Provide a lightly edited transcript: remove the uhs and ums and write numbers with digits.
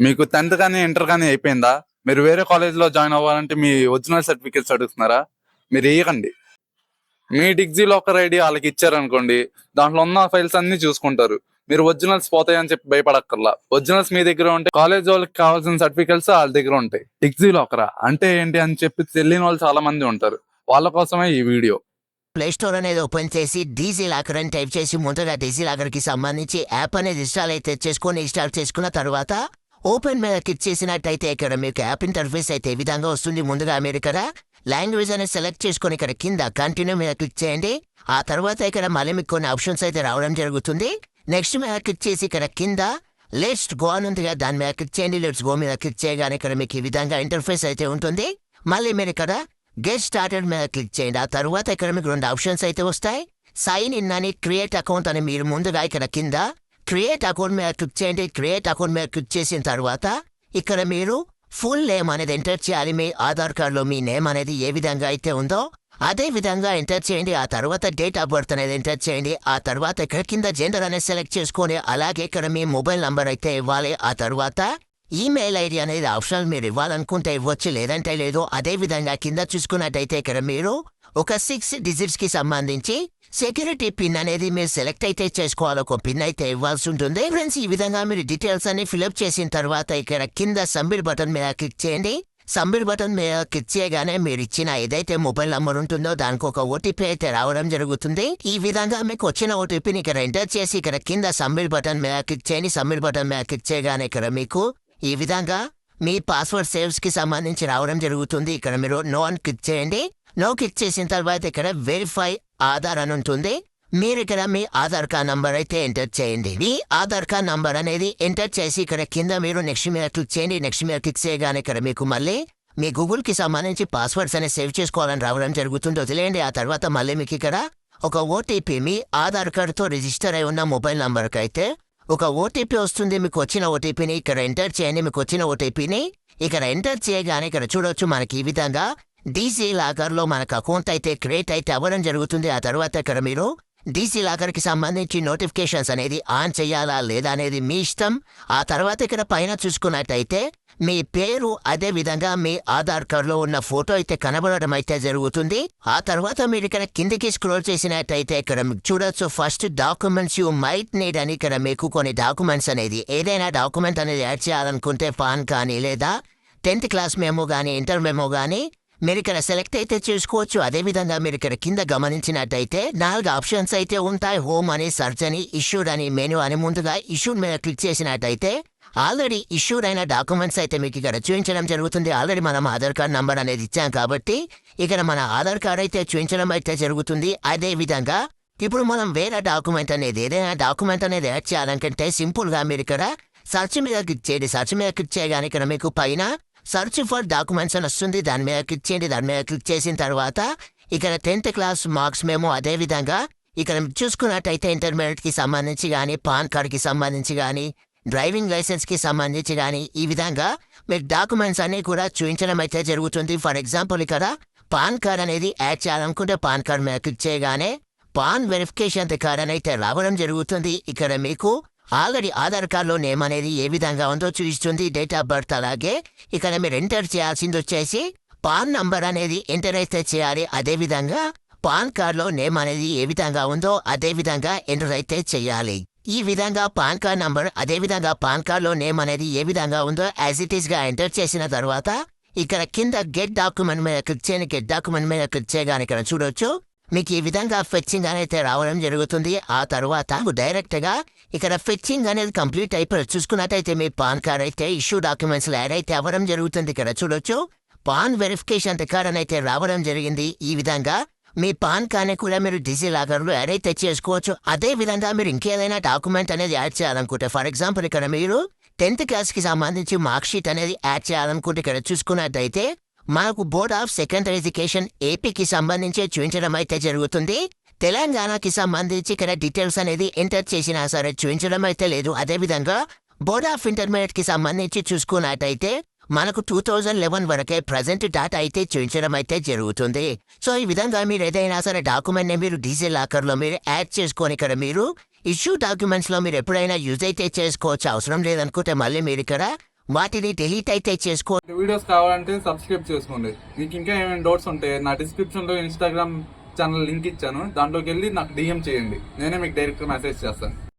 మీకు 10th కానీ, inter కానీ అయిపోయిందా? మీరు వేరే కాలేజ్‌లో జాయిన్ అవ్వాలంటే మీ ఒరిజినల్ సర్టిఫికేట్స్ అడుగుతున్నారా? మీరు ఇయ్యకండి. మీ డిగ్జీ లాకర్ ఐడి వాళ్ళకి ఇచ్చారనుకోండి, దాంట్లో ఉన్న ఫైల్స్ అన్ని చూసుకుంటారు. మీరు ఒరిజినల్స్ పోతాయని చెప్పి భయపడక్కర్లా. ఒరిజినల్స్ మీ దగ్గర ఉంటే కాలేజ్ వాళ్ళకి కావాల్సిన సర్టిఫికేట్స్ వాళ్ళ దగ్గర ఉంటాయి. డిగ్జీ లాకరా అంటే ఏంటి అని చెప్పి తెలియని వాళ్ళు చాలా మంది ఉంటారు. వాళ్ళ కోసమే ఈ వీడియో. ప్లే స్టోర్ అనేది ఓపెన్ చేసి డీజీ లాకర్ అని టైప్ చేసి ముందుగా డీజీ లాకర్ కి సంబంధించి యాప్ అనేది ఇన్స్టాల్ చేసుకున్న తర్వాత ఓపెన్ మీద క్లిక్ చేసినట్టయితే ఇక్కడ మీకు యాప్ ఇంటర్ఫేస్ అయితే ఈ విధంగా వస్తుంది. ముందుగా మీరు ఇక్కడ లాంగ్వేజ్ అనేది సెలెక్ట్ చేసుకొని ఇక్కడ కింద కంటిన్యూ మీద క్లిక్ చేయండి. ఆ తర్వాత ఇక్కడ మళ్ళీ మీకు కొన్ని ఆప్షన్స్ అయితే రావడం జరుగుతుంది. నెక్స్ట్ మీద క్లిక్ చేసి ఇక్కడ కింద లెట్స్ గో అని ఉంది కదా, దాని మీద క్లిక్ చేయండి. లెట్స్ గో మీద క్లిక్ చేయగానే ఇక్కడ మీకు ఈ విధంగా ఇంటర్ఫేస్ అయితే ఉంటుంది. మళ్ళీ మీరు ఇక్కడ గెట్ స్టార్టెడ్ మీద క్లిక్ చేయండి. ఆ తర్వాత ఇక్కడ మీకు 2 ఆప్షన్స్ అయితే వస్తాయి. సైన్ ఇన్ అని, క్రియేట్ అకౌంట్ అని. మీరు ముందుగా ఇక్కడ కింద క్రియేట్ అకౌంట్ మీద క్లిక్ చేయండి. క్రియేట్ అకౌంట్ మీద క్లిక్ చేసిన తర్వాత ఇక్కడ మీరు ఫుల్ నేమ్ అనేది ఎంటర్ చేయాలి. మీ ఆధార్ కార్డులో మీ నేమ్ అనేది ఏ విధంగా అయితే ఉందో అదే విధంగా ఎంటర్ చేయండి. ఆ తర్వాత డేట్ ఆఫ్ బర్త్ అనేది ఎంటర్ చేయండి. ఆ తర్వాత ఇక్కడ కింద జెండర్ అనేది సెలెక్ట్ చేసుకొని అలాగే ఇక్కడ మీ మొబైల్ నంబర్ అయితే ఇవ్వాలి. ఆ తర్వాత ఈమెయిల్ ఐడి అనేది ఆప్షనల్, మీరు ఇవ్వాలనుకుంటే ఇవ్వచ్చు, లేదంటే లేదు. అదే విధంగా కింద చూసుకున్నట్టయితే ఇక్కడ మీరు ఒక 6 డిజిట్స్ కి సంబంధించి సెక్యూరిటీ పిన్ అనేది మీరు సెలెక్ట్ అయితే చేసుకోవాలి. ఒక పిన్ అయితే ఇవ్వాల్సి ఉంటుంది. ఫ్రెండ్స్, ఈ విధంగా మీరు డీటెయిల్స్ అన్ని ఫిల్అప్ చేసిన తర్వాత ఇక్కడ కింద సబ్మిట్ బటన్ మీద క్లిక్ చేయండి. సబ్మిట్ బటన్ మీద క్లిక్ చేయగానే మీరు ఇచ్చిన ఏదైతే మొబైల్ నంబర్ ఉంటుందో దానికి ఒక ఓటీపీ అయితే రావడం జరుగుతుంది. ఈ విధంగా మీకు వచ్చిన ఓటీపీని ఇక్కడ ఎంటర్ చేసి ఇక్కడ కింద సబ్మిట్ బటన్ మీద క్లిక్ చేయండి. సబ్మిట్ బటన్ మీద క్లిక్ చేయగానే ఇక్కడ మీకు ఈ విధంగా మీ పాస్వర్డ్ సేవ్స్ కి సంబంధించి రావడం జరుగుతుంది. ఇక్కడ మీరు నో అని క్లిక్ చేయండి. నో క్లిక్ చేసిన తర్వాత ఇక్కడ వెరిఫై ఆధార్ అని ఉంటుంది. మీరు ఇక్కడ మీ ఆధార్ కార్డ్ నంబర్ అయితే ఎంటర్ చేయండి. మీ ఆధార్ కార్డ్ నంబర్ అనేది ఎంటర్ చేసి ఇక్కడ కింద మీరు నెక్స్ట్ మీద క్లిక్ చేయండి. నెక్స్ట్ మీద క్లిక్ చేయగానే ఇక్కడ మీకు మళ్ళీ మీ గూగుల్ కి సంబంధించి పాస్వర్డ్స్ అనేది సేవ్ చేసుకోవాలని రావడం జరుగుతుంది. వదిలేయండి. ఆ తర్వాత మళ్ళీ మీకు ఇక్కడ ఒక ఓటీపీ మీ ఆధార్ కార్డుతో రిజిస్టర్ అయి ఉన్న మొబైల్ నంబర్కి అయితే ఒక ఓటీపీ వస్తుంది. మీకు వచ్చిన ఓటీపీని ఇక్కడ ఎంటర్ చేయండి. మీకు వచ్చిన ఓటీపీని ఇక్కడ ఎంటర్ చేయగానే ఇక్కడ చూడొచ్చు మనకి ఈ విధంగా డీసీ లాకర్లో మనకు అకౌంట్ అయితే క్రియేట్ అయితే అవ్వడం జరుగుతుంది. ఆ తర్వాత ఇక్కడ మీరు డీసీ లాకర్కి సంబంధించి నోటిఫికేషన్స్ అనేది ఆన్ చేయాలా లేదా అనేది మీ ఇష్టం. ఆ తర్వాత ఇక్కడ పైన చూసుకున్నట్టయితే మీ పేరు అదే విధంగా మీ ఆధార్ కార్డులో ఉన్న ఫోటో అయితే కనబడడం అయితే జరుగుతుంది. ఆ తర్వాత మీరు ఇక్కడ కిందికి స్క్రోల్ చేసినట్టయితే ఇక్కడ మీకు చూడొచ్చు first documents you might need అని. ఇక్కడ మీకు కొన్ని డాక్యుమెంట్స్ అనేది ఏదైనా డాక్యుమెంట్ అనేది యాడ్ చేయాలనుకుంటే పాన్ కానీ లేదా 10th క్లాస్ మెమో కానీ ఇంటర్ మెమో కానీ మీరు ఇక్కడ సెలెక్ట్ అయితే చేసుకోవచ్చు. అదేవిధంగా మీరు ఇక్కడ కింద గమనించినట్టయితే 4 ఆప్షన్స్ అయితే ఉంటాయి. హోమ్ అని, సర్చ్ అని, ఇష్యూడ్ అని, మెనూ అని. ముందుగా ఇష్యూడ్ మీద క్లిక్ చేసినట్టయితే ఆల్రెడీ ఇష్యూడ్ అయిన డాక్యుమెంట్స్ అయితే మీకు ఇక్కడ చూపించడం జరుగుతుంది. ఆల్రెడీ మనం ఆధార్ కార్డ్ నంబర్ అనేది ఇచ్చాం కాబట్టి ఇక్కడ మన ఆధార్ కార్డ్ అయితే చూపించడం అయితే జరుగుతుంది. అదే విధంగా ఇప్పుడు మనం వేరే డాక్యుమెంట్ అనేది ఏదైనా డాక్యుమెంట్ అనేది యాడ్ చేయాలనుకుంటే సింపుల్ గా మీరు ఇక్కడ సర్చ్ మీద క్లిక్ చేయండి. సర్చ్ మీద క్లిక్ చేయగానే ఇక్కడ మీకు పైన సర్చ్ ఫర్ డాక్యుమెంట్స్ అని వస్తుంది. దాని మీద క్లిక్ చేయండి. దాని మీద క్లిక్ చేసిన తర్వాత ఇక్కడ 10th క్లాస్ మార్క్స్ మేము అదే విధంగా ఇక్కడ చూసుకున్నట్టయితే ఇంటర్మీడియట్ కి సంబంధించి కానీ పాన్ కార్డ్ కి సంబంధించి కానీ డ్రైవింగ్ లైసెన్స్ కి సంబంధించి కానీ ఈ విధంగా మీరు డాక్యుమెంట్స్ అన్ని కూడా చూపించడం అయితే జరుగుతుంది. ఫర్ ఎగ్జాంపుల్ ఇక్కడ పాన్ కార్డ్ అనేది యాడ్ చేయాలనుకుంటే పాన్ కార్డ్ మీద క్లిక్ చేయగానే పాన్ వెరిఫికేషన్ కార్డ్ అని అయితే రావడం జరుగుతుంది. ఇక్కడ మీకు ఆల్రెడీ ఆధార్ కార్డులో నేమ్ అనేది ఏ విధంగా ఉందో చూపిస్తుంది, డేట్ ఆఫ్ బర్త్. అలాగే ఇక్కడ మీరు ఎంటర్ చేయాల్సింది వచ్చేసి పాన్ నంబర్ అనేది ఎంటర్ అయితే చేయాలి. అదే విధంగా పాన్ కార్డులో నేమ్ అనేది ఏ విధంగా ఉందో అదే విధంగా ఎంటర్ అయితే చేయాలి. ఈ విధంగా పాన్ కార్డ్ నంబర్ అదే విధంగా పాన్ కార్డులో నేమ్ అనేది ఏ విధంగా ఉందో యాజ్ ఇట్ ఈస్ గా ఎంటర్ చేసిన తర్వాత ఇక్కడ కింద గెట్ డాక్యుమెంట్ మీద క్లిక్ చేయండి. గెట్ డాక్యుమెంట్ మీద క్లిక్ చేయగానే ఇక్కడ చూడొచ్చు మీకు ఈ విధంగా ఫెచ్చింగ్ అనేది రావడం జరుగుతుంది. ఆ తర్వాత డైరెక్ట్ గా ఇక్కడ ఫెచ్చింగ్ అనేది కంప్లీట్ అయిపోయి చూసుకున్నట్టయితే మీ పాన్ కార్డ్ అయితే ఇష్యూ డాక్యుమెంట్స్ యాడ్ అయితే అవ్వడం జరుగుతుంది. ఇక్కడ చూడొచ్చు పాన్ వెరిఫికేషన్ కార్డ్ అయితే రావడం జరిగింది. ఈ విధంగా మీ పాన్ కార్డ్ కూడా మీరు డిజీ లాకర్లో యాడ్ అయితే చేసుకోవచ్చు. అదే విధంగా మీరు ఇంకేదైనా డాక్యుమెంట్ అనేది యాడ్ చేయాలనుకుంటే ఫర్ ఎగ్జాంపుల్ ఇక్కడ మీరు 10th క్లాస్ కి సంబంధించి మార్క్ షీట్ అనేది యాడ్ చేయాలనుకుంటే ఇక్కడ చూసుకున్నట్టయితే మనకు బోర్డ్ ఆఫ్ సెకండరీ ఎడ్యుకేషన్ ఏపీకి సంబంధించి చూపించడం అయితే జరుగుతుంది. తెలంగాణకి సంబంధించి ఇక్కడ డీటెయిల్స్ అనేది ఎంటర్ చేసినా సరే చూపించడం అయితే లేదు. అదేవిధంగా బోర్డ్ ఆఫ్ ఇంటర్మీడియట్ కి సంబంధించి చూసుకున్నట్టయితే మనకు 2011 వరకే ప్రజెంట్ డాటా అయితే చూపించడం అయితే జరుగుతుంది. సో ఈ విధంగా మీరు ఏదైనా సరే డాక్యుమెంట్ ని మీరు డీజీ లాకర్ లో మీరు యాడ్ చేసుకొని ఇక్కడ మీరు ఇష్యూ డాక్యుమెంట్స్ లో మీరు ఎప్పుడైనా యూజ్ అయితే చేసుకోవచ్చు. అవసరం లేదనుకుంటే మళ్ళీ మీరు ఇక్కడ వాటిని డిలీట్ అయితే చేసుకో. వీడియోస్ కావాలంటే సబ్స్క్రైబ్ చేసుకోండి. మీకు ఇంకా ఏమైనా డౌట్స్ ఉంటే నా డిస్క్రిప్షన్ లో ఇన్స్టాగ్రామ్ ఛానల్ లింక్ ఇచ్చాను, దాంట్లోకి వెళ్ళి నాకు DM చేయండి, నేనే మీకు డైరెక్ట్ మెసేజ్ చేస్తాను.